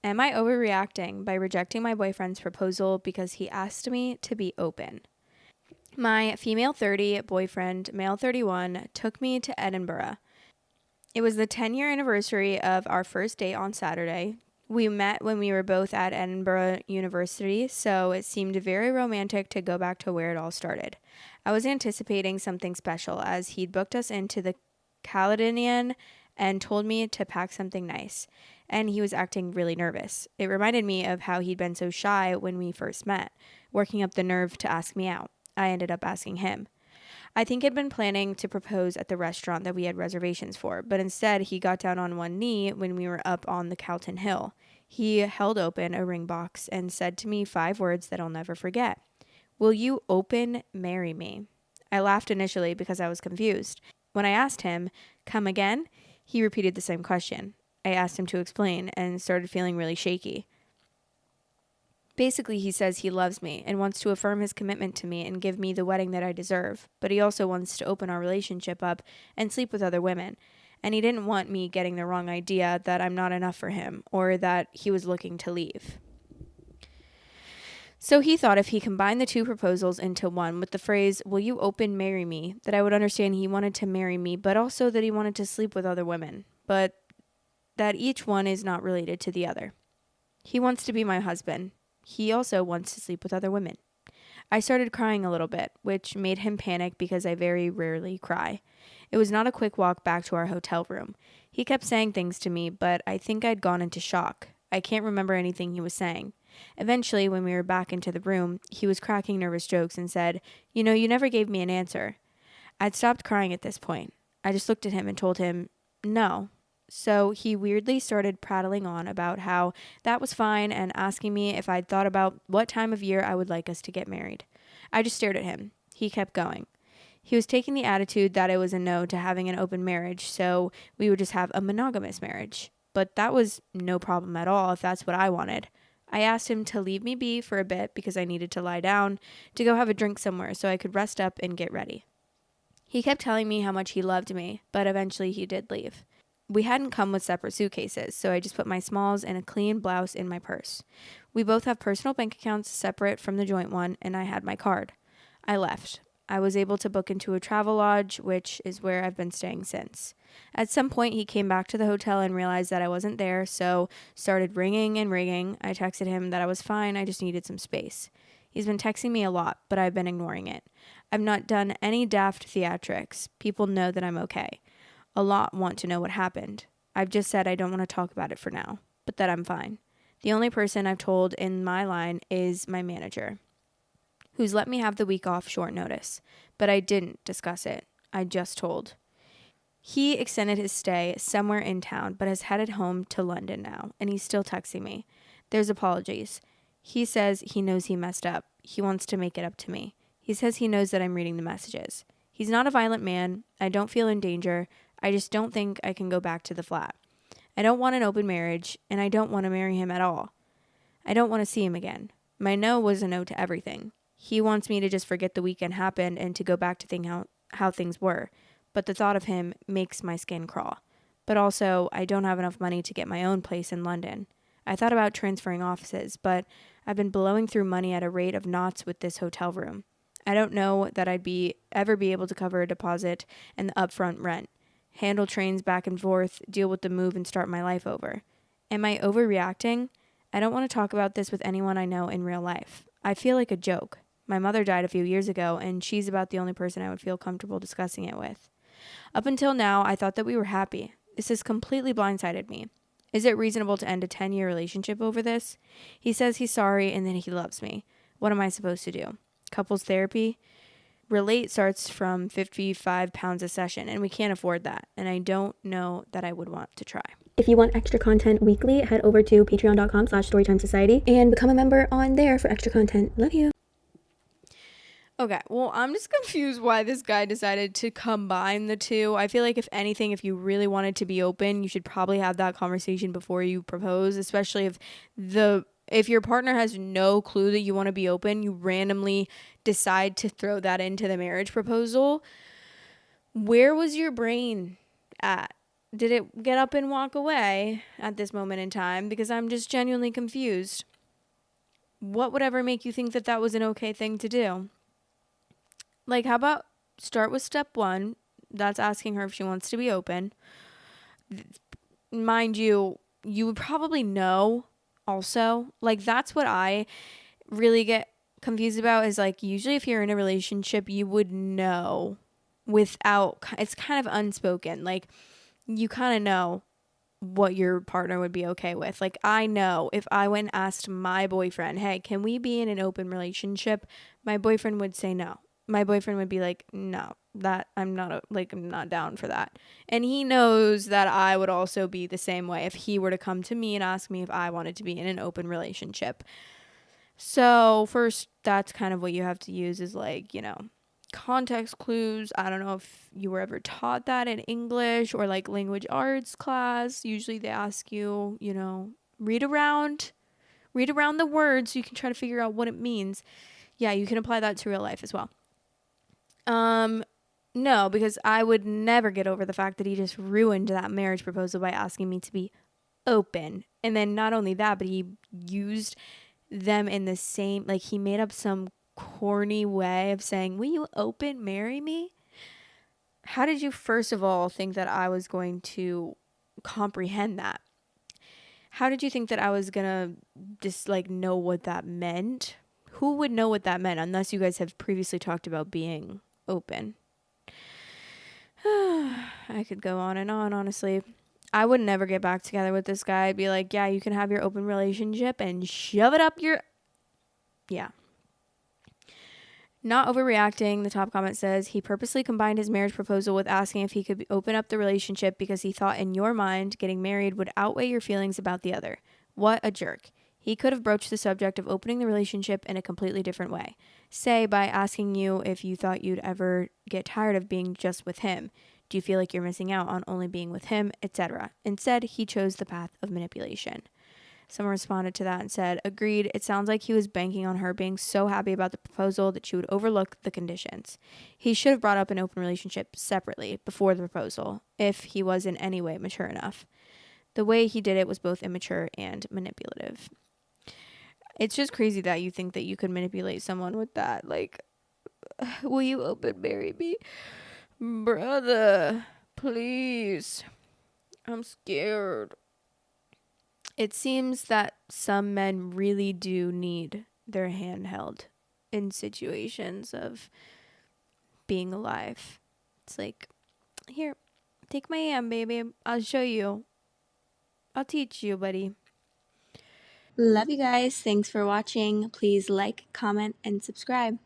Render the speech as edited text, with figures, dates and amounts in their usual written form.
Am I overreacting by rejecting my boyfriend's proposal because he asked me to be open? My female 30 boyfriend, male 31, took me to Edinburgh. It was the 10-year anniversary of our first date on Saturday. We met when we were both at Edinburgh University, so it seemed very romantic to go back to where it all started. I was anticipating something special as he'd booked us into the Caledonian and told me to pack something nice, and he was acting really nervous. It reminded me of how he'd been so shy when we first met, working up the nerve to ask me out. I ended up asking him. I think he'd been planning to propose at the restaurant that we had reservations for, but instead he got down on one knee when we were up on the Calton Hill. He held open a ring box and said to me 5 words that I'll never forget. Will you open marry me? I laughed initially because I was confused. When I asked him, come again, he repeated the same question. I asked him to explain and started feeling really shaky. Basically, he says he loves me and wants to affirm his commitment to me and give me the wedding that I deserve, but he also wants to open our relationship up and sleep with other women. And he didn't want me getting the wrong idea that I'm not enough for him or that he was looking to leave. So he thought if he combined the 2 proposals into one with the phrase, will you open marry me, that I would understand he wanted to marry me, but also that he wanted to sleep with other women, but that each one is not related to the other. He wants to be my husband. He also wants to sleep with other women. I started crying a little bit, which made him panic because I very rarely cry. It was not a quick walk back to our hotel room. He kept saying things to me, but I think I'd gone into shock. I can't remember anything he was saying. Eventually, when we were back into the room, he was cracking nervous jokes and said, you never gave me an answer. I'd stopped crying at this point. I just looked at him and told him, no. So he weirdly started prattling on about how that was fine and asking me if I'd thought about what time of year I would like us to get married. I just stared at him. He kept going. He was taking the attitude that it was a no to having an open marriage, so we would just have a monogamous marriage. But that was no problem at all if that's what I wanted. I asked him to leave me be for a bit because I needed to lie down, to go have a drink somewhere so I could rest up and get ready. He kept telling me how much he loved me, but eventually he did leave. We hadn't come with separate suitcases, so I just put my smalls and a clean blouse in my purse. We both have personal bank accounts separate from the joint one, and I had my card. I left. I was able to book into a travel lodge, which is where I've been staying since. At some point, he came back to the hotel and realized that I wasn't there, so started ringing and ringing. I texted him that I was fine, I just needed some space. He's been texting me a lot, but I've been ignoring it. I've not done any daft theatrics. People know that I'm okay. A lot want to know what happened. I've just said I don't want to talk about it for now, but that I'm fine. The only person I've told in my line is my manager, who's let me have the week off short notice, but I didn't discuss it. I just told. He extended his stay somewhere in town, but has headed home to London now, and he's still texting me. There's apologies. He says he knows he messed up. He wants to make it up to me. He says he knows that I'm reading the messages. He's not a violent man. I don't feel in danger. I just don't think I can go back to the flat. I don't want an open marriage, and I don't want to marry him at all. I don't want to see him again. My no was a no to everything. He wants me to just forget the weekend happened and to go back to how things were. But the thought of him makes my skin crawl. But also, I don't have enough money to get my own place in London. I thought about transferring offices, but I've been blowing through money at a rate of knots with this hotel room. I don't know that I'd ever be able to cover a deposit and the upfront rent, handle trains back and forth, deal with the move, and start my life over. Am I overreacting? I don't want to talk about this with anyone I know in real life. I feel like a joke. My mother died a few years ago, and she's about the only person I would feel comfortable discussing it with. Up until now, I thought that we were happy. This has completely blindsided me. Is it reasonable to end a 10-year relationship over this? He says he's sorry and that he loves me. What am I supposed to do? Couples therapy? Relate starts from £55 a session, and we can't afford that, and I don't know that I would want to try. If you want extra content weekly, head over to patreon.com/storytimesociety and become a member on there for extra content. Love you. Okay, well, I'm just confused why this guy decided to combine the two. I feel like if anything, if you really wanted to be open, you should probably have that conversation before you propose, especially if your partner has no clue that you want to be open, you randomly decide to throw that into the marriage proposal. Where was your brain at? did it get up and walk away at this moment in time? Because I'm just genuinely confused. What would ever make you think that that was an okay thing to do? Like, how about start with step one? That's asking her if she wants to be open. Mind you, you would probably know also. Like, that's what I really get confused about is like, usually if you're in a relationship, you would know without, it's kind of unspoken. Like, you kind of know what your partner would be okay with. Like, I know if I went and asked my boyfriend, hey, can we be in an open relationship? My boyfriend would say no. My boyfriend would be like, no, that I'm not down for that. And he knows that I would also be the same way if he were to come to me and ask me if I wanted to be in an open relationship. So, first, that's kind of what you have to use is like, context clues. I don't know if you were ever taught that in English or like language arts class. Usually they ask you, read around the words so you can try to figure out what it means. Yeah, you can apply that to real life as well. No, because I would never get over the fact that he just ruined that marriage proposal by asking me to be open. And then not only that, but he used them in the same, like, he made up some corny way of saying, will you open marry me? How did you first of all think that I was going to comprehend that? How did you think that I was gonna just like know what that meant? Who would know what that meant unless you guys have previously talked about being open? I could go on and on, honestly. I would never get back together with this guy. I'd be like, yeah, you can have your open relationship and shove it up your. Yeah. Not overreacting, the top comment says he purposely combined his marriage proposal with asking if he could open up the relationship because he thought in your mind getting married would outweigh your feelings about the other. What a jerk. He could have broached the subject of opening the relationship in a completely different way. Say by asking you if you thought you'd ever get tired of being just with him. Do you feel like you're missing out on only being with him, etc.? Instead, he chose the path of manipulation. Someone responded to that and said, agreed, it sounds like he was banking on her being so happy about the proposal that she would overlook the conditions. He should have brought up an open relationship separately before the proposal, if he was in any way mature enough. The way he did it was both immature and manipulative. It's just crazy that you think that you could manipulate someone with that. Like, will you open marry me? Brother, please. I'm scared. It seems that some men really do need their hand held in situations of being alive. It's like, here, take my hand, baby. I'll show you. I'll teach you, buddy. Love you guys. Thanks for watching. Please like, comment, and subscribe.